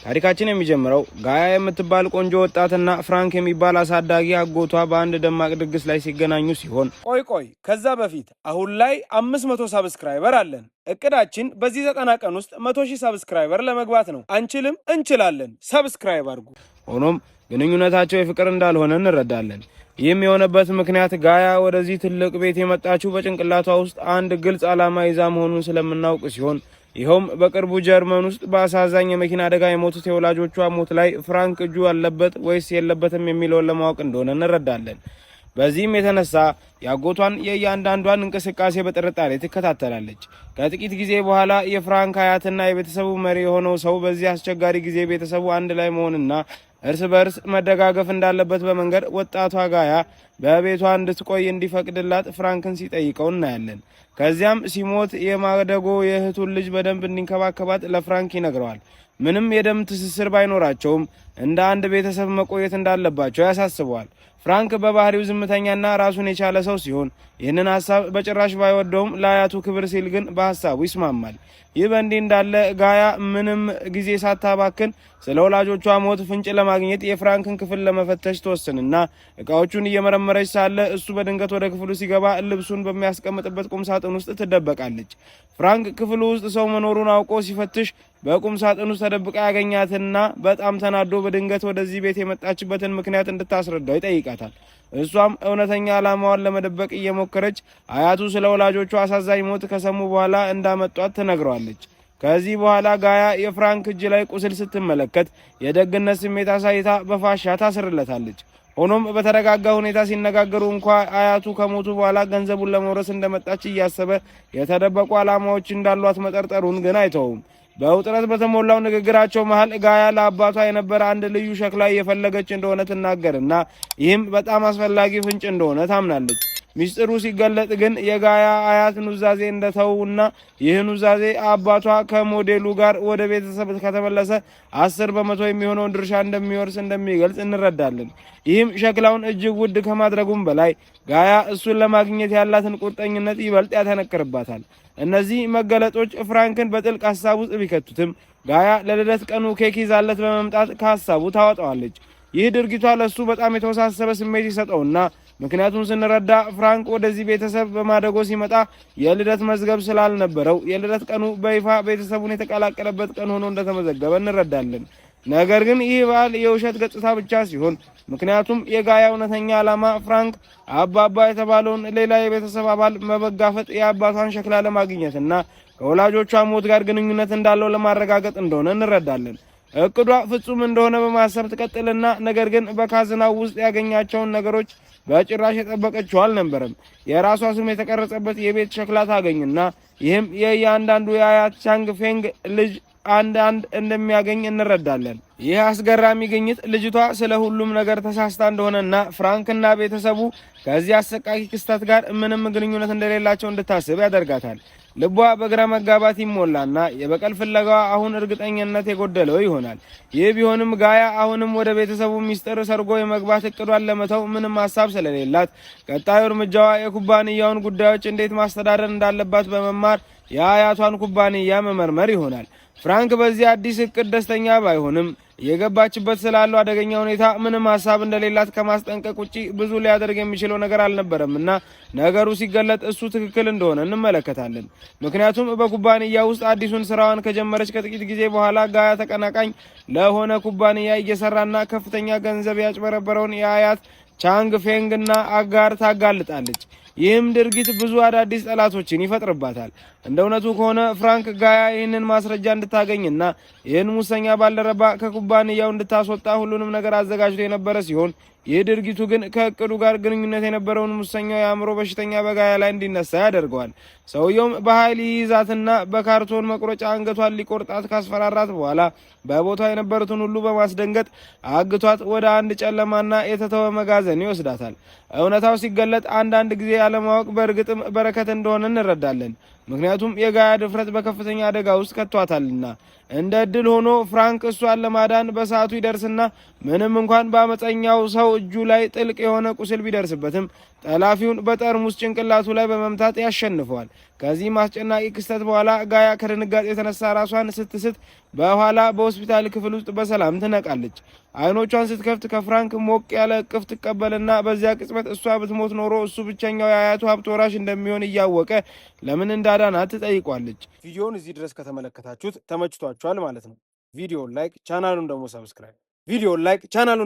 ታሪካችን የሚጀምረው ጋያ የምትባል ቆንጆ ወጣትና ፍራንክ የሚባል አሳዳጊ አጎቷ በአንድ ደማቅ ድግስ ላይ ሲገናኙ ሲሆን ቆይ ከዛ በፊት አሁን ላይ 500 ሰብስክራይበር አለን። እቅዳችን በዚህ 90 ቀን ውስጥ 100,000 ሰብስክራይበር ለመግባት ነው። አንችልም? እንችላለን። ሰብስክራይብ አድርጉ። ሆኖም ግንኙነታቸው የፍቅር እንዳልሆነ እንረዳለን። ይህም የሆነበት ምክንያት ጋያ ወደዚህ ትልቅ ቤት የመጣችው በጭንቅላቷ ውስጥ አንድ ግልጽ ዓላማ ይዛ መሆኑን ስለምናውቅ ሲሆን ይኸውም በቅርቡ ጀርመን ውስጥ በአሳዛኝ የመኪና አደጋ የሞቱት የወላጆቿ ሞት ላይ ፍራንክ እጁ አለበት ወይስ የለበትም የሚለውን ለማወቅ እንደሆነ እንረዳለን። በዚህም የተነሳ ያጎቷን የእያንዳንዷን እንቅስቃሴ በጥርጣሬ ትከታተላለች። ከጥቂት ጊዜ በኋላ የፍራንክ አያትና የቤተሰቡ መሪ የሆነው ሰው በዚህ አስቸጋሪ ጊዜ ቤተሰቡ አንድ ላይ መሆንና እርስ በርስ መደጋገፍ እንዳለበት በመንገድ ወጣቷ ጋያ በቤቷ እንድትቆይ እንዲፈቅድላት ፍራንክን ሲጠይቀው እናያለን። ከዚያም ሲሞት የማደጎ የእህቱን ልጅ በደንብ እንዲንከባከባት ለፍራንክ ይነግረዋል። ምንም የደም ትስስር ባይኖራቸውም እንደ አንድ ቤተሰብ መቆየት እንዳለባቸው ያሳስበዋል። ፍራንክ በባህሪው ዝምተኛና ራሱን የቻለ ሰው ሲሆን ይህንን ሐሳብ በጭራሽ ባይወደውም ለአያቱ ክብር ሲል ግን በሐሳቡ ይስማማል። ይህ በእንዲህ እንዳለ ጋያ ምንም ጊዜ ሳታባክን ስለ ወላጆቿ ሞት ፍንጭ ለማግኘት የፍራንክን ክፍል ለመፈተሽ ተወስንና እቃዎቹን እየመረመረች ሳለ እሱ በድንገት ወደ ክፍሉ ሲገባ ልብሱን በሚያስቀምጥበት ቁም ሳጥን ውስጥ ትደበቃለች። ፍራንክ ክፍሉ ውስጥ ሰው መኖሩን አውቆ ሲፈትሽ በቁም ሳጥን ውስጥ ተደብቃ ያገኛትና በጣም ተናዶ በድንገት ወደዚህ ቤት የመጣችበትን ምክንያት እንድታስረዳው ይጠይቃታል። እሷም እውነተኛ ዓላማዋን ለመደበቅ እየሞከረች አያቱ ስለ ወላጆቿ አሳዛኝ ሞት ከሰሙ በኋላ እንዳመጧት ትነግረዋለች። ከዚህ በኋላ ጋያ የፍራንክ እጅ ላይ ቁስል ስትመለከት የደግነት ስሜት አሳይታ በፋሻ ታስርለታለች። ሆኖም በተረጋጋ ሁኔታ ሲነጋገሩ እንኳ አያቱ ከሞቱ በኋላ ገንዘቡን ለመውረስ እንደመጣች እያሰበ የተደበቁ ዓላማዎች እንዳሏት መጠርጠሩን ግን አይተውም። በውጥረት በተሞላው ንግግራቸው መሃል ጋያ ለአባቷ የነበረ አንድ ልዩ ሸክላ እየፈለገች እንደሆነ ትናገርና ይህም በጣም አስፈላጊ ፍንጭ እንደሆነ ታምናለች። ሚስጥሩ ሲገለጥ ግን የጋያ አያት ኑዛዜ እንደተውና ይህ ኑዛዜ አባቷ ከሞዴሉ ጋር ወደ ቤተሰብ ከተመለሰ 10% የሚሆነውን ድርሻ እንደሚወርስ እንደሚገልጽ እንረዳለን። ይህም ሸክላውን እጅግ ውድ ከማድረጉም በላይ ጋያ እሱን ለማግኘት ያላትን ቁርጠኝነት ይበልጥ ያተነክርባታል። እነዚህ መገለጦች ፍራንክን በጥልቅ ሐሳብ ውስጥ ቢከቱትም ጋያ ለልደት ቀኑ ኬክ ይዛለት በመምጣት ከሐሳቡ ታወጣዋለች። ይህ ድርጊቷ ለሱ በጣም የተወሳሰበ ስሜት ይሰጠውና ምክንያቱም ስንረዳ ፍራንክ ወደዚህ ቤተሰብ በማደጎ ሲመጣ የልደት መዝገብ ስላልነበረው የልደት ቀኑ በይፋ ቤተሰቡን የተቀላቀለበት ቀን ሆኖ እንደተመዘገበ እንረዳለን። ነገር ግን ይህ በዓል የውሸት ገጽታ ብቻ ሲሆን ምክንያቱም የጋያ እውነተኛ ዓላማ ፍራንክ አባባ የተባለውን ሌላ የቤተሰብ አባል መበጋፈጥ የአባቷን ሸክላ ለማግኘትና ከወላጆቿ ሞት ጋር ግንኙነት እንዳለው ለማረጋገጥ እንደሆነ እንረዳለን። እቅዷ ፍጹም እንደሆነ በማሰብ ትቀጥልና ነገር ግን በካዝናው ውስጥ ያገኛቸውን ነገሮች በጭራሽ የጠበቀችው አልነበረም። የራሷ ስም የተቀረጸበት የቤት ሸክላ ታገኝና ይህም የእያንዳንዱ የአያት ቻንግ ፌንግ ልጅ አንድ እንደሚያገኝ እንረዳለን። ይህ አስገራሚ ግኝት ልጅቷ ስለ ሁሉም ነገር ተሳስታ እንደሆነና ፍራንክና ቤተሰቡ ከዚህ አሰቃቂ ክስተት ጋር ምንም ግንኙነት እንደሌላቸው እንድታስብ ያደርጋታል። ልቧ በግራ መጋባት ይሞላና የበቀል ፍለጋዋ አሁን እርግጠኝነት የጎደለው ይሆናል። ይህ ቢሆንም ጋያ አሁንም ወደ ቤተሰቡ ሚስጥር ሰርጎ የመግባት እቅዷን ለመተው ምንም ሐሳብ ስለሌላት ቀጣዩ እርምጃዋ የኩባንያውን ጉዳዮች እንዴት ማስተዳደር እንዳለባት በመማር የአያቷን ኩባንያ መመርመር ይሆናል። ፍራንክ በዚህ አዲስ እቅድ ደስተኛ ባይሆንም የገባችበት ስላለው አደገኛ ሁኔታ ምንም ሐሳብ እንደሌላት ከማስጠንቀቅ ውጪ ብዙ ሊያደርግ የሚችለው ነገር አልነበረምና ነገሩ ሲገለጥ እሱ ትክክል እንደሆነ እንመለከታለን። ምክንያቱም በኩባንያ ውስጥ አዲሱን ስራዋን ከጀመረች ከጥቂት ጊዜ በኋላ ጋያ ተቀናቃኝ ለሆነ ኩባንያ እየሰራና ከፍተኛ ገንዘብ ያጭበረበረውን የአያት ቻንግ ፌንግና አጋር ታጋልጣለች። ይህም ድርጊት ብዙ አዳዲስ ጠላቶችን ይፈጥርባታል። እንደ እውነቱ ከሆነ ፍራንክ ጋያ ይህንን ማስረጃ እንድታገኝና ይህን ሙሰኛ ባልደረባ ከኩባንያው እንድታስወጣ ሁሉንም ነገር አዘጋጅቶ የነበረ ሲሆን ይህ ድርጊቱ ግን ከእቅዱ ጋር ግንኙነት የነበረውን ሙሰኛው የአእምሮ በሽተኛ በጋያ ላይ እንዲነሳ ያደርገዋል። ሰውየውም በኃይል ይይዛትና በካርቶን መቁረጫ አንገቷን ሊቆርጣት ካስፈራራት በኋላ በቦታው የነበሩትን ሁሉ በማስደንገጥ አግቷት ወደ አንድ ጨለማና የተተወ መጋዘን ይወስዳታል። እውነታው ሲገለጥ አንዳንድ ጊዜ ያለማወቅ በእርግጥም በረከት እንደሆነ እንረዳለን። ምክንያቱም የጋያ ድፍረት በከፍተኛ አደጋ ውስጥ ከቷታልና። እንደ እድል ሆኖ ፍራንክ እሷን ለማዳን በሰዓቱ ይደርስና ምንም እንኳን በአመፀኛው ሰው እጁ ላይ ጥልቅ የሆነ ቁስል ቢደርስበትም ጠላፊውን በጠርሙስ ጭንቅላቱ ላይ በመምታት ያሸንፈዋል። ከዚህ አስጨናቂ ክስተት በኋላ ጋያ ከድንጋጤ የተነሳ ራሷን ስትስት በኋላ በሆስፒታል ክፍል ውስጥ በሰላም ትነቃለች። አይኖቿን ስትከፍት ከፍራንክ ሞቅ ያለ እቅፍ ትቀበልና በዚያ ቅጽበት እሷ ብትሞት ኖሮ እሱ ብቸኛው የአያቱ ሀብት ወራሽ እንደሚሆን እያወቀ ለምን እንዳዳናት ትጠይቋለች። ቪዲዮውን እዚህ ድረስ ከተመለከታችሁት ተመችቷችኋል ማለት ነው። ቪዲዮውን ላይክ፣ ቻናሉን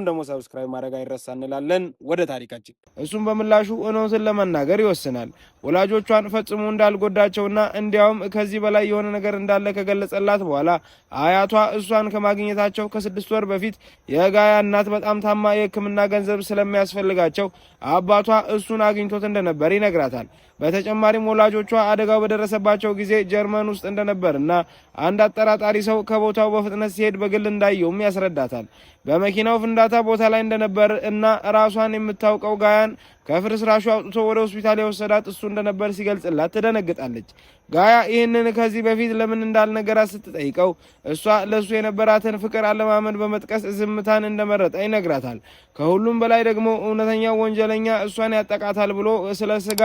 ደግሞ ሰብስክራይብ ማድረግ አይረሳ እንላለን። ወደ ታሪካችን። እሱም በምላሹ እውነቱን ለመናገር ይወስናል። ወላጆቿን ፈጽሞ እንዳልጎዳቸውና እንዲያውም ከዚህ በላይ የሆነ ነገር እንዳለ ከገለጸላት በኋላ አያቷ እሷን ከማግኘታቸው ከ6 ወር በፊት የጋያ እናት በጣም ታማ የሕክምና ገንዘብ ስለሚያስፈልጋቸው አባቷ እሱን አግኝቶት እንደነበር ይነግራታል። በተጨማሪም ወላጆቿ አደጋው በደረሰባቸው ጊዜ ጀርመን ውስጥ እንደነበርና አንድ አጠራጣሪ ሰው ከቦታው በፍጥነት ሲሄድ በግል እንዳየውም ያስረዳታል። በመኪናው ፍንዳታ ቦታ ላይ እንደነበር እና ራሷን የምታውቀው ጋያን ከፍርስራሹ አውጥቶ ወደ ሆስፒታል የወሰዳት እሱ እንደነበር ሲገልጽላት ትደነግጣለች። ጋያ ይህንን ከዚህ በፊት ለምን እንዳልነገራት ስትጠይቀው እሷ ለሱ የነበራትን ፍቅር አለማመን በመጥቀስ ዝምታን እንደመረጠ ይነግራታል። ከሁሉም በላይ ደግሞ እውነተኛው ወንጀለኛ እሷን ያጠቃታል ብሎ ስለ ስጋ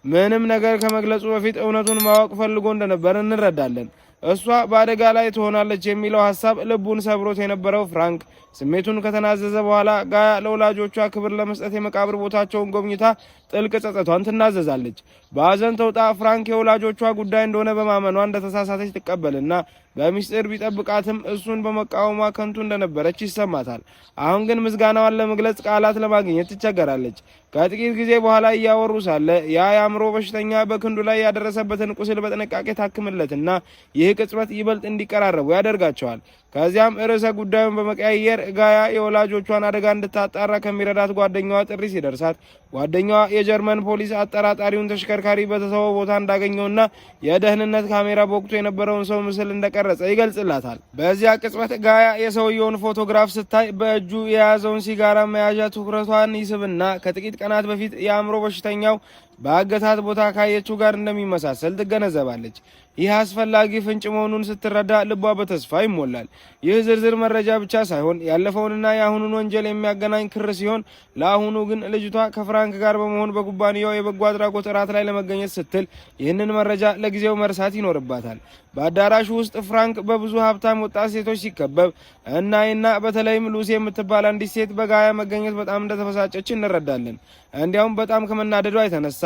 ምንም ነገር ከመግለጹ በፊት እውነቱን ማወቅ ፈልጎ እንደነበር እንረዳለን። እሷ በአደጋ ላይ ትሆናለች የሚለው ሐሳብ ልቡን ሰብሮት የነበረው ፍራንክ ስሜቱን ከተናዘዘ በኋላ ጋያ ለወላጆቿ ክብር ለመስጠት የመቃብር ቦታቸውን ጎብኝታ ጥልቅ ጸጸቷን ትናዘዛለች። በሐዘን ተውጣ ፍራንክ የወላጆቿ ጉዳይ እንደሆነ በማመኗ እንደተሳሳተች ትቀበልና በሚስጥር ቢጠብቃትም እሱን በመቃወሟ ከንቱ እንደነበረች ይሰማታል። አሁን ግን ምስጋናዋን ለመግለጽ ቃላት ለማግኘት ትቸገራለች። ከጥቂት ጊዜ በኋላ እያወሩ ሳለ ያ የአእምሮ በሽተኛ በክንዱ ላይ ያደረሰበትን ቁስል በጥንቃቄ ታክምለትና ይህ ቅጽበት ይበልጥ እንዲቀራረቡ ያደርጋቸዋል። ከዚያም ርዕሰ ጉዳዩን በመቀያየር ጋያ የወላጆቿን አደጋ እንድታጣራ ከሚረዳት ጓደኛዋ ጥሪ ሲደርሳት ጓደኛዋ የጀርመን ፖሊስ አጠራጣሪውን ተሽከርካሪ በተሰወ ቦታ እንዳገኘውና የደህንነት ካሜራ በወቅቱ የነበረውን ሰው ምስል እንደቀረጸ ይገልጽላታል። በዚያ ቅጽበት ጋያ የሰውየውን ፎቶግራፍ ስታይ በእጁ የያዘውን ሲጋራ መያዣ ትኩረቷን ይስብና ከጥቂት ቀናት በፊት የአእምሮ በሽተኛው በአገታት ቦታ ካየችው ጋር እንደሚመሳሰል ትገነዘባለች። ይህ አስፈላጊ ፍንጭ መሆኑን ስትረዳ ልቧ በተስፋ ይሞላል። ይህ ዝርዝር መረጃ ብቻ ሳይሆን ያለፈውንና የአሁኑን ወንጀል የሚያገናኝ ክር ሲሆን፣ ለአሁኑ ግን ልጅቷ ከፍራንክ ጋር በመሆን በኩባንያው የበጎ አድራጎት እራት ላይ ለመገኘት ስትል ይህንን መረጃ ለጊዜው መርሳት ይኖርባታል። በአዳራሹ ውስጥ ፍራንክ በብዙ ሀብታም ወጣት ሴቶች ሲከበብ እናይና በተለይም ሉሲ የምትባል አንዲት ሴት በጋያ መገኘት በጣም እንደተበሳጨች እንረዳለን። እንዲያውም በጣም ከመናደዷ የተነሳ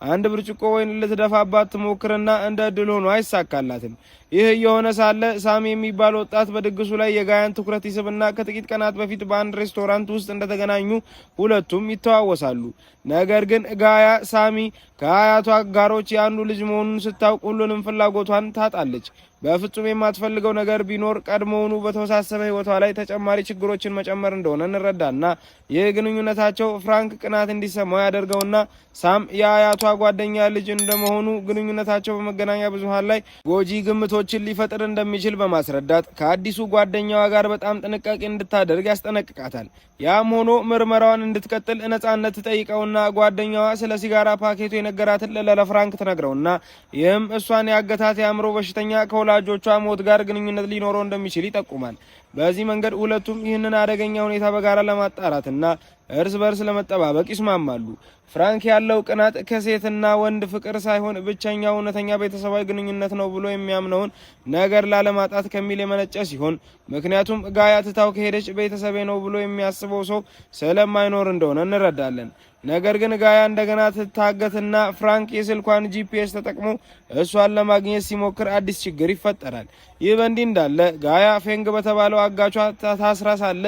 አንድ ብርጭቆ ወይን ልትደፋባት ትሞክርና እንደ እድል ሆኖ አይሳካላትም። ይህ እየሆነ ሳለ ሳሚ የሚባል ወጣት በድግሱ ላይ የጋያን ትኩረት ይስብና ከጥቂት ቀናት በፊት በአንድ ሬስቶራንት ውስጥ እንደተገናኙ ሁለቱም ይተዋወሳሉ። ነገር ግን ጋያ ሳሚ ከአያቷ ጋሮች የአንዱ ልጅ መሆኑን ስታውቅ ሁሉንም ፍላጎቷን ታጣለች። በፍጹም የማትፈልገው ነገር ቢኖር ቀድሞውኑ በተወሳሰበ ሕይወቷ ላይ ተጨማሪ ችግሮችን መጨመር እንደሆነ እንረዳና ይህ ግንኙነታቸው ፍራንክ ቅናት እንዲሰማው ያደርገውና ሳም የአያቷ ጓደኛ ልጅ እንደመሆኑ ግንኙነታቸው በመገናኛ ብዙኃን ላይ ጎጂ ግምቶችን ሊፈጥር እንደሚችል በማስረዳት ከአዲሱ ጓደኛዋ ጋር በጣም ጥንቃቄ እንድታደርግ ያስጠነቅቃታል። ያም ሆኖ ምርመራዋን እንድትቀጥል ነጻነት ትጠይቀውና ጓደኛዋ ስለ ሲጋራ ፓኬቱ የነገራትን ለፍራንክ ትነግረውና ይህም እሷን ያገታት የአእምሮ በሽተኛ ከወላጆቿ ሞት ጋር ግንኙነት ሊኖረው እንደሚችል ይጠቁማል። በዚህ መንገድ ሁለቱም ይህንን አደገኛ ሁኔታ በጋራ ለማጣራትና እርስ በርስ ለመጠባበቅ ይስማማሉ። ፍራንክ ያለው ቅናት ከሴትና ወንድ ፍቅር ሳይሆን ብቸኛው እውነተኛ ቤተሰባዊ ግንኙነት ነው ብሎ የሚያምነውን ነገር ላለማጣት ከሚል የመነጨ ሲሆን ምክንያቱም ጋያ ትታው ከሄደች ቤተሰቤ ነው ብሎ የሚያስበው ሰው ስለማይኖር እንደሆነ እንረዳለን። ነገር ግን ጋያ እንደገና ትታገትና ፍራንክ የስልኳን ጂፒኤስ ተጠቅሞ እሷን ለማግኘት ሲሞክር አዲስ ችግር ይፈጠራል። ይህ በእንዲህ እንዳለ ጋያ ፌንግ በተባለው አጋቿ ታስራ ሳለ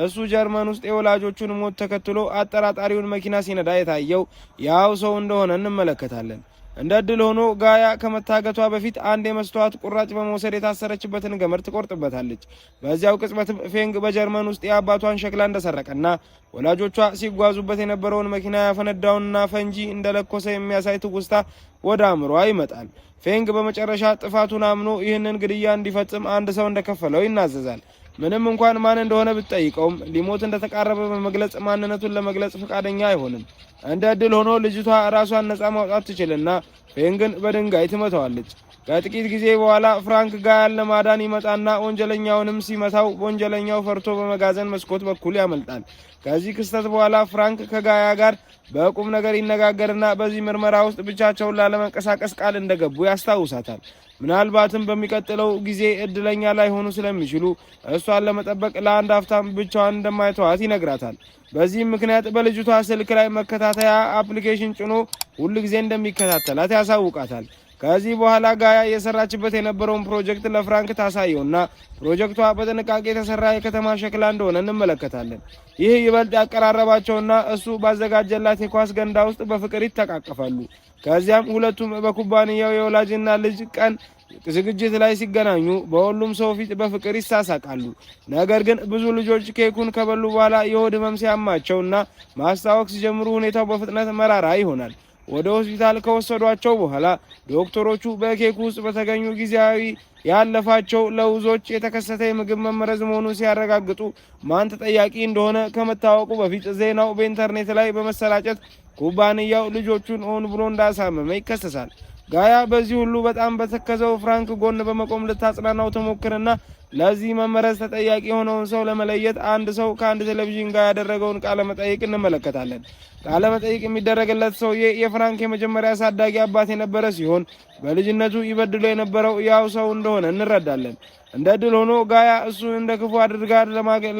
እሱ ጀርመን ውስጥ የወላጆቹን ሞት ተከትሎ አጠራጣሪውን መኪና ሲነዳ የታየው ያው ሰው እንደሆነ እንመለከታለን። እንደ እድል ሆኖ ጋያ ከመታገቷ በፊት አንድ የመስተዋት ቁራጭ በመውሰድ የታሰረችበትን ገመድ ትቆርጥበታለች። በዚያው ቅጽበትም ፌንግ በጀርመን ውስጥ የአባቷን ሸክላ እንደሰረቀና ወላጆቿ ሲጓዙበት የነበረውን መኪና ያፈነዳውንና ፈንጂ እንደለኮሰ የሚያሳይ ትውስታ ወደ አእምሯ ይመጣል። ፌንግ በመጨረሻ ጥፋቱን አምኖ ይህንን ግድያ እንዲፈጽም አንድ ሰው እንደከፈለው ይናዘዛል። ምንም እንኳን ማን እንደሆነ ብትጠይቀውም ሊሞት እንደተቃረበ በመግለጽ ማንነቱን ለመግለጽ ፈቃደኛ አይሆንም። እንደ ዕድል ሆኖ ልጅቷ ራሷን ነጻ ማውጣት ትችልና ፌንግን በድንጋይ ትመታዋለች። ከጥቂት ጊዜ በኋላ ፍራንክ ጋያን ለማዳን ይመጣና ወንጀለኛውንም ሲመታው ወንጀለኛው ፈርቶ በመጋዘን መስኮት በኩል ያመልጣል። ከዚህ ክስተት በኋላ ፍራንክ ከጋያ ጋር በቁም ነገር ይነጋገርና በዚህ ምርመራ ውስጥ ብቻቸውን ላለመንቀሳቀስ ቃል እንደገቡ ያስታውሳታል። ምናልባትም በሚቀጥለው ጊዜ እድለኛ ላይሆኑ ስለሚችሉ እሷን ለመጠበቅ ለአንድ አፍታም ብቻዋን እንደማይተዋት ይነግራታል። በዚህም ምክንያት በልጅቷ ስልክ ላይ መከታተያ አፕሊኬሽን ጭኖ ሁሉ ጊዜ እንደሚከታተላት ያሳውቃታል። ከዚህ በኋላ ጋያ የሰራችበት የነበረውን ፕሮጀክት ለፍራንክ ታሳየውና ፕሮጀክቷ በጥንቃቄ የተሰራ የከተማ ሸክላ እንደሆነ እንመለከታለን። ይህ ይበልጥ ያቀራረባቸውና እሱ ባዘጋጀላት የኳስ ገንዳ ውስጥ በፍቅር ይተቃቀፋሉ። ከዚያም ሁለቱም በኩባንያው የወላጅና ልጅ ቀን ዝግጅት ላይ ሲገናኙ በሁሉም ሰው ፊት በፍቅር ይሳሳቃሉ። ነገር ግን ብዙ ልጆች ኬኩን ከበሉ በኋላ የሆድ ህመም ሲያማቸውና ማስታወክ ሲጀምሩ ሁኔታው በፍጥነት መራራ ይሆናል። ወደ ሆስፒታል ከወሰዷቸው በኋላ ዶክተሮቹ በኬኩ ውስጥ በተገኙ ጊዜያዊ ያለፋቸው ለውዞች የተከሰተ የምግብ መመረዝ መሆኑን ሲያረጋግጡ ማን ተጠያቂ እንደሆነ ከመታወቁ በፊት ዜናው በኢንተርኔት ላይ በመሰራጨት ኩባንያው ልጆቹን ሆን ብሎ እንዳሳመመ ይከሰሳል። ጋያ በዚህ ሁሉ በጣም በተከዘው ፍራንክ ጎን በመቆም ልታጽናናው ተሞክርና ለዚህ መመረዝ ተጠያቂ የሆነውን ሰው ለመለየት አንድ ሰው ከአንድ ቴሌቪዥን ጋር ያደረገውን ቃለ መጠይቅ እንመለከታለን። ቃለ መጠይቅ የሚደረግለት ሰውዬ የፍራንክ የመጀመሪያ አሳዳጊ አባት የነበረ ሲሆን በልጅነቱ ይበድሎ የነበረው ያው ሰው እንደሆነ እንረዳለን። እንደ ድል ሆኖ ጋያ እሱን እንደ ክፉ አድርጋ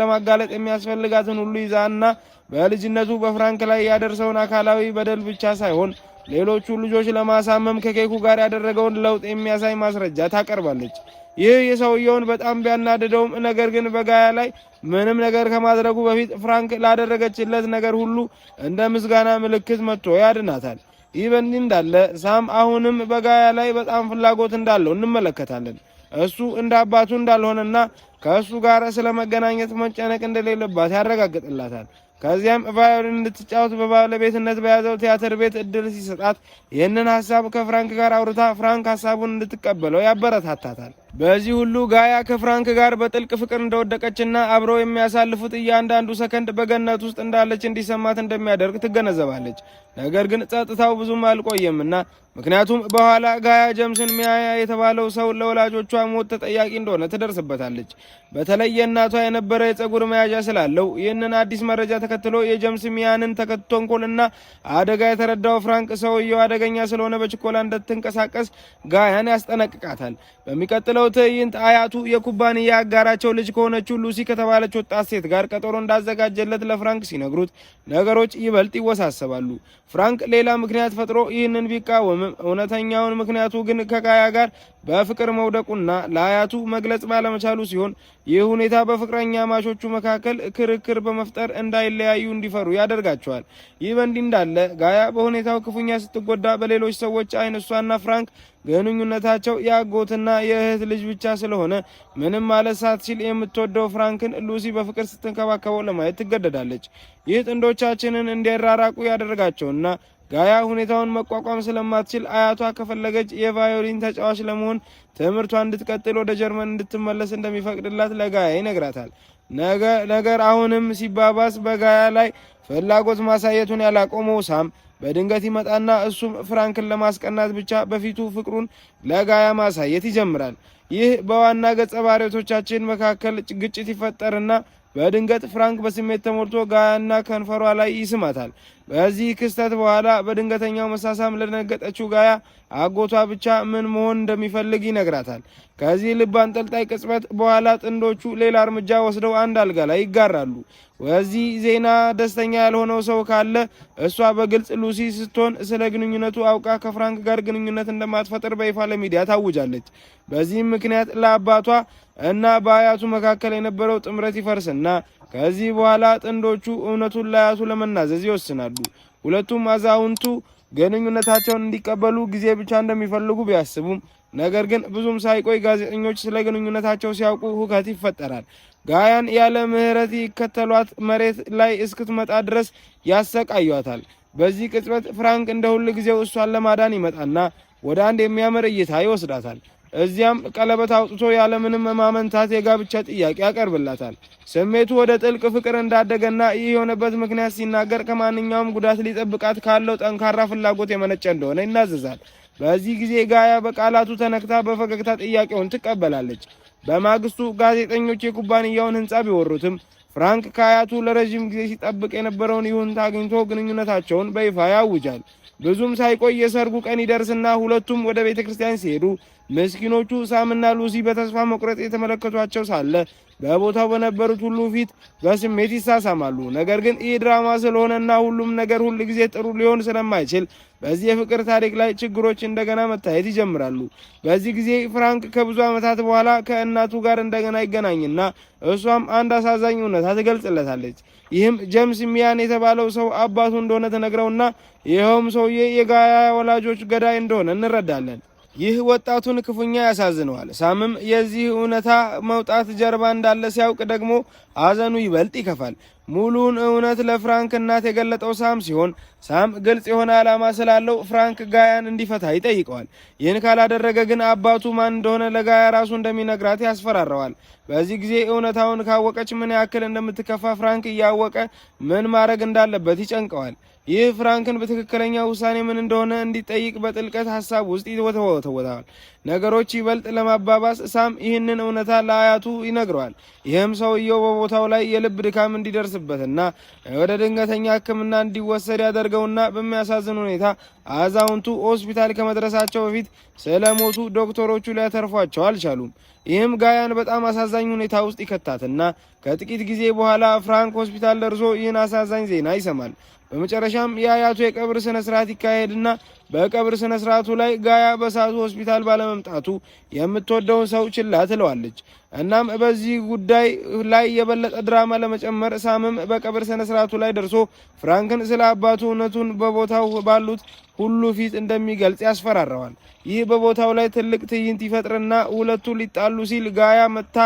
ለማጋለጥ የሚያስፈልጋትን ሁሉ ይዛና በልጅነቱ በፍራንክ ላይ ያደርሰውን አካላዊ በደል ብቻ ሳይሆን ሌሎቹ ልጆች ለማሳመም ከኬኩ ጋር ያደረገውን ለውጥ የሚያሳይ ማስረጃ ታቀርባለች። ይህ የሰውየውን በጣም ቢያናድደውም ነገር ግን በጋያ ላይ ምንም ነገር ከማድረጉ በፊት ፍራንክ ላደረገችለት ነገር ሁሉ እንደ ምስጋና ምልክት መጥቶ ያድናታል። ይህ በእንዲህ እንዳለ ሳም አሁንም በጋያ ላይ በጣም ፍላጎት እንዳለው እንመለከታለን። እሱ እንደ አባቱ እንዳልሆነና ከእሱ ጋር ስለመገናኘት መጨነቅ እንደሌለባት ያረጋግጥላታል። ከዚያም ቫዮሊን እንድትጫወት በባለቤትነት በያዘው ቲያትር ቤት እድል ሲሰጣት ይህንን ሀሳብ ከፍራንክ ጋር አውርታ ፍራንክ ሀሳቡን እንድትቀበለው ያበረታታታል። በዚህ ሁሉ ጋያ ከፍራንክ ጋር በጥልቅ ፍቅር እንደወደቀችና አብረው የሚያሳልፉት እያንዳንዱ ሰከንድ በገነት ውስጥ እንዳለች እንዲሰማት እንደሚያደርግ ትገነዘባለች። ነገር ግን ጸጥታው ብዙም አልቆየምና ምክንያቱም በኋላ ጋያ ጀምስን ሚያያ የተባለው ሰው ለወላጆቿ ሞት ተጠያቂ እንደሆነ ትደርስበታለች። በተለይ የእናቷ የነበረ የጸጉር መያዣ ስላለው ይህንን አዲስ መረጃ ተከትሎ የጀምስ ሚያንን ተንኮልና አደጋ የተረዳው ፍራንክ ሰውየው አደገኛ ስለሆነ በችኮላ እንድትንቀሳቀስ ጋያን ያስጠነቅቃታል። በሚቀጥለው ትዕይንት አያቱ የኩባንያ አጋራቸው ልጅ ከሆነችው ሉሲ ከተባለች ወጣት ሴት ጋር ቀጠሮ እንዳዘጋጀለት ለፍራንክ ሲነግሩት ነገሮች ይበልጥ ይወሳሰባሉ። ፍራንክ ሌላ ምክንያት ፈጥሮ ይህንን ቢቃወምም እውነተኛውን ምክንያቱ ግን ከጋያ ጋር በፍቅር መውደቁና ለአያቱ መግለጽ ባለመቻሉ ሲሆን ይህ ሁኔታ በፍቅረኛ ማቾቹ መካከል ክርክር በመፍጠር እንዳይለያዩ እንዲፈሩ ያደርጋቸዋል። ይህ በእንዲህ እንዳለ ጋያ በሁኔታው ክፉኛ ስትጎዳ በሌሎች ሰዎች አይን እሷና ፍራንክ ግንኙነታቸው የአጎትና የእህት ልጅ ብቻ ስለሆነ ምንም ማለት ሳትችል የምትወደው ፍራንክን ሉሲ በፍቅር ስትንከባከበው ለማየት ትገደዳለች። ይህ ጥንዶቻችንን እንዲራራቁ ያደርጋቸውና ጋያ ሁኔታውን መቋቋም ስለማትችል አያቷ ከፈለገች የቫዮሊን ተጫዋች ለመሆን ትምህርቷን እንድትቀጥል ወደ ጀርመን እንድትመለስ እንደሚፈቅድላት ለጋያ ይነግራታል። ነገር አሁንም ሲባባስ በጋያ ላይ ፍላጎት ማሳየቱን ያላቆመው ሳም በድንገት ይመጣና እሱም ፍራንክን ለማስቀናት ብቻ በፊቱ ፍቅሩን ለጋያ ማሳየት ይጀምራል። ይህ በዋና ገጸ ባህሪያቶቻችን መካከል ግጭት ይፈጠርና በድንገት ፍራንክ በስሜት ተሞልቶ ጋያና ከንፈሯ ላይ ይስማታል። በዚህ ክስተት በኋላ በድንገተኛው መሳሳም ለደነገጠችው ጋያ አጎቷ ብቻ ምን መሆን እንደሚፈልግ ይነግራታል። ከዚህ ልብ አንጠልጣይ ቅጽበት በኋላ ጥንዶቹ ሌላ እርምጃ ወስደው አንድ አልጋ ላይ ይጋራሉ። በዚህ ዜና ደስተኛ ያልሆነው ሰው ካለ እሷ በግልጽ ሉሲ ስትሆን ስለ ግንኙነቱ አውቃ ከፍራንክ ጋር ግንኙነት እንደማትፈጥር በይፋ ለሚዲያ ታውጃለች። በዚህም ምክንያት ለአባቷ እና በአያቱ መካከል የነበረው ጥምረት ይፈርስና ከዚህ በኋላ ጥንዶቹ እውነቱን ለአያቱ ለመናዘዝ ይወስናሉ። ሁለቱም አዛውንቱ ግንኙነታቸውን እንዲቀበሉ ጊዜ ብቻ እንደሚፈልጉ ቢያስቡም ነገር ግን ብዙም ሳይቆይ ጋዜጠኞች ስለ ግንኙነታቸው ሲያውቁ ሁከት ይፈጠራል። ጋያን ያለ ምህረት ይከተሏት መሬት ላይ እስክትመጣ ድረስ ያሰቃዩታል። በዚህ ቅጽበት ፍራንክ እንደ ሁል ጊዜው እሷን ለማዳን ይመጣና ወደ አንድ የሚያምር እይታ ይወስዳታል። እዚያም ቀለበት አውጥቶ ያለምንም ማመንታት የጋብቻ ጥያቄ ያቀርብላታል። ስሜቱ ወደ ጥልቅ ፍቅር እንዳደገና ይህ የሆነበት ምክንያት ሲናገር ከማንኛውም ጉዳት ሊጠብቃት ካለው ጠንካራ ፍላጎት የመነጨ እንደሆነ ይናዘዛል። በዚህ ጊዜ ጋያ በቃላቱ ተነክታ በፈገግታ ጥያቄውን ትቀበላለች። በማግስቱ ጋዜጠኞች የኩባንያውን ሕንጻ ቢወሩትም ፍራንክ ከአያቱ ለረጅም ጊዜ ሲጠብቅ የነበረውን ይሁንታ አግኝቶ ግንኙነታቸውን በይፋ ያውጃል። ብዙም ሳይቆይ የሰርጉ ቀን ይደርስና ሁለቱም ወደ ቤተ ክርስቲያን ሲሄዱ ምስኪኖቹ ሳምና ሉሲ በተስፋ መቁረጥ የተመለከቷቸው ሳለ በቦታው በነበሩት ሁሉ ፊት በስሜት ይሳሳማሉ። ነገር ግን ይህ ድራማ ስለሆነና ሁሉም ነገር ሁል ጊዜ ጥሩ ሊሆን ስለማይችል በዚህ የፍቅር ታሪክ ላይ ችግሮች እንደገና መታየት ይጀምራሉ። በዚህ ጊዜ ፍራንክ ከብዙ ዓመታት በኋላ ከእናቱ ጋር እንደገና ይገናኝና እሷም አንድ አሳዛኝ እውነታ ትገልጽለታለች። ይህም ጄምስ ሚያን የተባለው ሰው አባቱ እንደሆነ ተነግረውና ይኸውም ሰውዬ የጋያ ወላጆች ገዳይ እንደሆነ እንረዳለን። ይህ ወጣቱን ክፉኛ ያሳዝነዋል። ሳምም የዚህ እውነታ መውጣት ጀርባ እንዳለ ሲያውቅ ደግሞ ሐዘኑ ይበልጥ ይከፋል። ሙሉውን እውነት ለፍራንክ እናት የገለጠው ሳም ሲሆን ሳም ግልጽ የሆነ ዓላማ ስላለው ፍራንክ ጋያን እንዲፈታ ይጠይቀዋል። ይህን ካላደረገ ግን አባቱ ማን እንደሆነ ለጋያ ራሱ እንደሚነግራት ያስፈራረዋል። በዚህ ጊዜ እውነታውን ካወቀች ምን ያክል እንደምትከፋ ፍራንክ እያወቀ ምን ማድረግ እንዳለበት ይጨንቀዋል። ይህ ፍራንክን በትክክለኛ ውሳኔ ምን እንደሆነ እንዲጠይቅ በጥልቀት ሐሳብ ውስጥ ይወተወታል። ነገሮች ይበልጥ ለማባባስ ሳም ይህንን እውነታ ለአያቱ ይነግረዋል። ይህም ሰውየው በቦታው ላይ የልብ ድካም እንዲደርስበትና ወደ ድንገተኛ ሕክምና እንዲወሰድ ያደርገውና በሚያሳዝን ሁኔታ አዛውንቱ ሆስፒታል ከመድረሳቸው በፊት ስለሞቱ ዶክተሮቹ ሊያተርፏቸው አልቻሉም። ይህም ጋያን በጣም አሳዛኝ ሁኔታ ውስጥ ይከታትና ከጥቂት ጊዜ በኋላ ፍራንክ ሆስፒታል ደርሶ ይህን አሳዛኝ ዜና ይሰማል። በመጨረሻም የአያቱ የቀብር ስነ ስርዓት ይካሄድና በቀብር ስነ ስርዓቱ ላይ ጋያ በሰዓቱ ሆስፒታል ባለመምጣቱ የምትወደውን ሰው ችላ ትለዋለች። እናም በዚህ ጉዳይ ላይ የበለጠ ድራማ ለመጨመር ሳምም በቀብር ስነ ስርዓቱ ላይ ደርሶ ፍራንክን ስለ አባቱ እውነቱን በቦታው ባሉት ሁሉ ፊት እንደሚገልጽ ያስፈራረዋል። ይህ በቦታው ላይ ትልቅ ትዕይንት ይፈጥርና ሁለቱ ሊጣሉ ሲል ጋያ መጥታ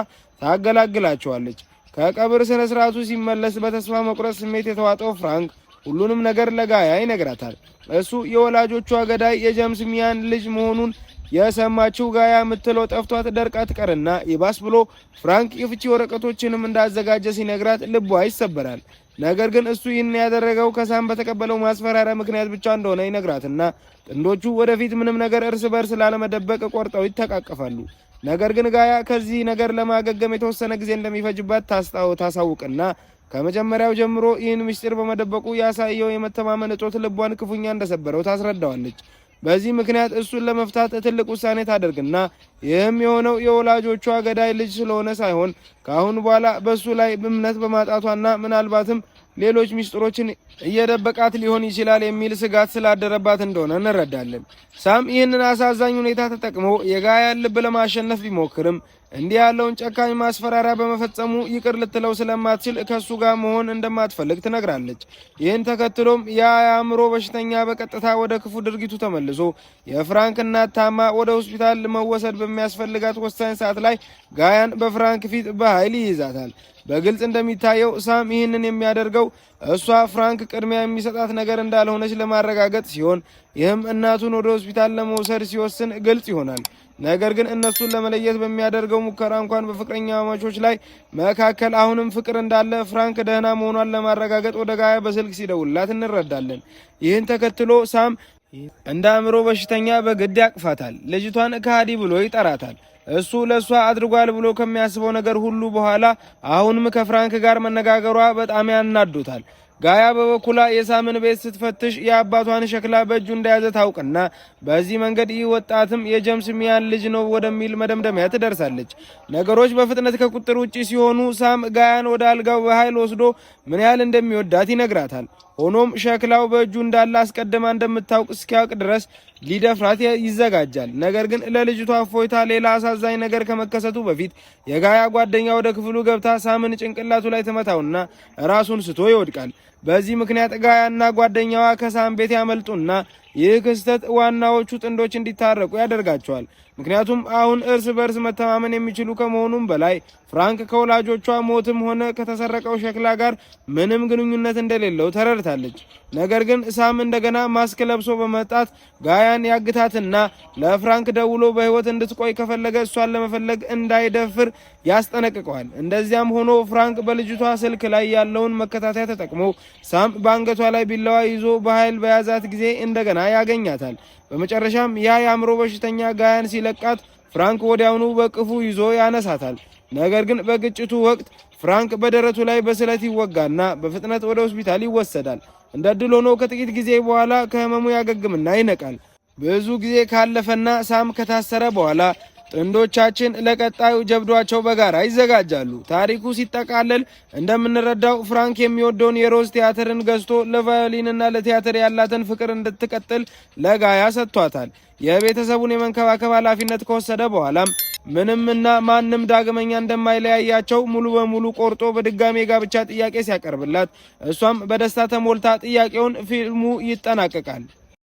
ታገላግላቸዋለች። ከቀብር ስነ ስርዓቱ ሲመለስ በተስፋ መቁረጥ ስሜት የተዋጠው ፍራንክ ሁሉንም ነገር ለጋያ ይነግራታል። እሱ የወላጆቿ ገዳይ የጄምስ ሚያን ልጅ መሆኑን የሰማችው ጋያ የምትለው ጠፍቷት ደርቃ ትቀርና ይባስ ብሎ ፍራንክ የፍቺ ወረቀቶችንም እንዳዘጋጀ ሲነግራት ልቧ ይሰበራል። ነገር ግን እሱ ይህን ያደረገው ከሳም በተቀበለው ማስፈራሪያ ምክንያት ብቻ እንደሆነ ይነግራትና ጥንዶቹ ወደፊት ምንም ነገር እርስ በርስ ላለመደበቅ ቆርጠው ይተቃቀፋሉ። ነገር ግን ጋያ ከዚህ ነገር ለማገገም የተወሰነ ጊዜ እንደሚፈጅባት ታሳውቅና ከመጀመሪያው ጀምሮ ይህን ምስጢር በመደበቁ ያሳየው የመተማመን እጦት ልቧን ክፉኛ እንደሰበረው ታስረዳዋለች። በዚህ ምክንያት እሱን ለመፍታት ትልቅ ውሳኔ ታደርግና ይህም የሆነው የወላጆቿ ገዳይ ልጅ ስለሆነ ሳይሆን ከአሁን በኋላ በእሱ ላይ እምነት በማጣቷና ምናልባትም ሌሎች ምስጢሮችን እየደበቃት ሊሆን ይችላል የሚል ስጋት ስላደረባት እንደሆነ እንረዳለን። ሳም ይህንን አሳዛኝ ሁኔታ ተጠቅሞ የጋያን ልብ ለማሸነፍ ቢሞክርም እንዲህ ያለውን ጨካኝ ማስፈራሪያ በመፈጸሙ ይቅር ልትለው ስለማትችል ከሱ ጋር መሆን እንደማትፈልግ ትነግራለች። ይህን ተከትሎም የአእምሮ በሽተኛ በቀጥታ ወደ ክፉ ድርጊቱ ተመልሶ የፍራንክ እናት ታማ ወደ ሆስፒታል መወሰድ በሚያስፈልጋት ወሳኝ ሰዓት ላይ ጋያን በፍራንክ ፊት በኃይል ይይዛታል። በግልጽ እንደሚታየው ሳም ይህንን የሚያደርገው እሷ ፍራንክ ቅድሚያ የሚሰጣት ነገር እንዳልሆነች ለማረጋገጥ ሲሆን ይህም እናቱን ወደ ሆስፒታል ለመውሰድ ሲወስን ግልጽ ይሆናል። ነገር ግን እነሱን ለመለየት በሚያደርገው ሙከራ እንኳን በፍቅረኛሞች ላይ መካከል አሁንም ፍቅር እንዳለ ፍራንክ ደህና መሆኗን ለማረጋገጥ ወደ ጋያ በስልክ ሲደውልላት እንረዳለን። ይህን ተከትሎ ሳም እንደ አእምሮ በሽተኛ በግድ ያቅፋታል። ልጅቷን ከሃዲ ብሎ ይጠራታል። እሱ ለሷ አድርጓል ብሎ ከሚያስበው ነገር ሁሉ በኋላ አሁንም ከፍራንክ ጋር መነጋገሯ በጣም ያናዶታል። ጋያ በበኩላ የሳምን ቤት ስትፈትሽ የአባቷን ሸክላ በእጁ እንደያዘ ታውቅና በዚህ መንገድ ይህ ወጣትም የጄምስ ሚያን ልጅ ነው ወደሚል መደምደሚያ ትደርሳለች። ነገሮች በፍጥነት ከቁጥር ውጪ ሲሆኑ ሳም ጋያን ወደ አልጋው በኃይል ወስዶ ምን ያህል እንደሚወዳት ይነግራታል። ሆኖም ሸክላው በእጁ እንዳለ አስቀድማ እንደምታውቅ እስኪያውቅ ድረስ ሊደፍራት ይዘጋጃል። ነገር ግን ለልጅቷ እፎይታ ሌላ አሳዛኝ ነገር ከመከሰቱ በፊት የጋያ ጓደኛ ወደ ክፍሉ ገብታ ሳምን ጭንቅላቱ ላይ ትመታውና ራሱን ስቶ ይወድቃል። በዚህ ምክንያት ጋያና ጓደኛዋ ከሳም ቤት ያመልጡና ይህ ክስተት ዋናዎቹ ጥንዶች እንዲታረቁ ያደርጋቸዋል። ምክንያቱም አሁን እርስ በርስ መተማመን የሚችሉ ከመሆኑም በላይ ፍራንክ ከወላጆቿ ሞትም ሆነ ከተሰረቀው ሸክላ ጋር ምንም ግንኙነት እንደሌለው ተረድታለች። ነገር ግን ሳም እንደገና ማስክ ለብሶ በመጣት ጋያን ያግታትና ለፍራንክ ደውሎ በህይወት እንድትቆይ ከፈለገ እሷን ለመፈለግ እንዳይደፍር ያስጠነቅቀዋል። እንደዚያም ሆኖ ፍራንክ በልጅቷ ስልክ ላይ ያለውን መከታተያ ተጠቅሞ ሳም በአንገቷ ላይ ቢላዋ ይዞ በኃይል በያዛት ጊዜ እንደገና ያገኛታል። በመጨረሻም ያ የአእምሮ በሽተኛ ጋያን ሲለቃት ፍራንክ ወዲያውኑ በቅፉ ይዞ ያነሳታል። ነገር ግን በግጭቱ ወቅት ፍራንክ በደረቱ ላይ በስለት ይወጋና በፍጥነት ወደ ሆስፒታል ይወሰዳል። እንደ ዕድል ሆኖ ከጥቂት ጊዜ በኋላ ከህመሙ ያገግምና ይነቃል። ብዙ ጊዜ ካለፈና ሳም ከታሰረ በኋላ ጥንዶቻችን ለቀጣዩ ጀብዷቸው በጋራ ይዘጋጃሉ። ታሪኩ ሲጠቃለል እንደምንረዳው ፍራንክ የሚወደውን የሮዝ ቲያትርን ገዝቶ ለቫዮሊንና ለቲያትር ያላትን ፍቅር እንድትቀጥል ለጋያ ሰጥቷታል። የቤተሰቡን የመንከባከብ ኃላፊነት ከወሰደ በኋላም ምንምና ማንም ዳግመኛ እንደማይለያያቸው ሙሉ በሙሉ ቆርጦ በድጋሜ ጋብቻ ጥያቄ ሲያቀርብላት እሷም በደስታ ተሞልታ ጥያቄውን ፊልሙ ይጠናቀቃል።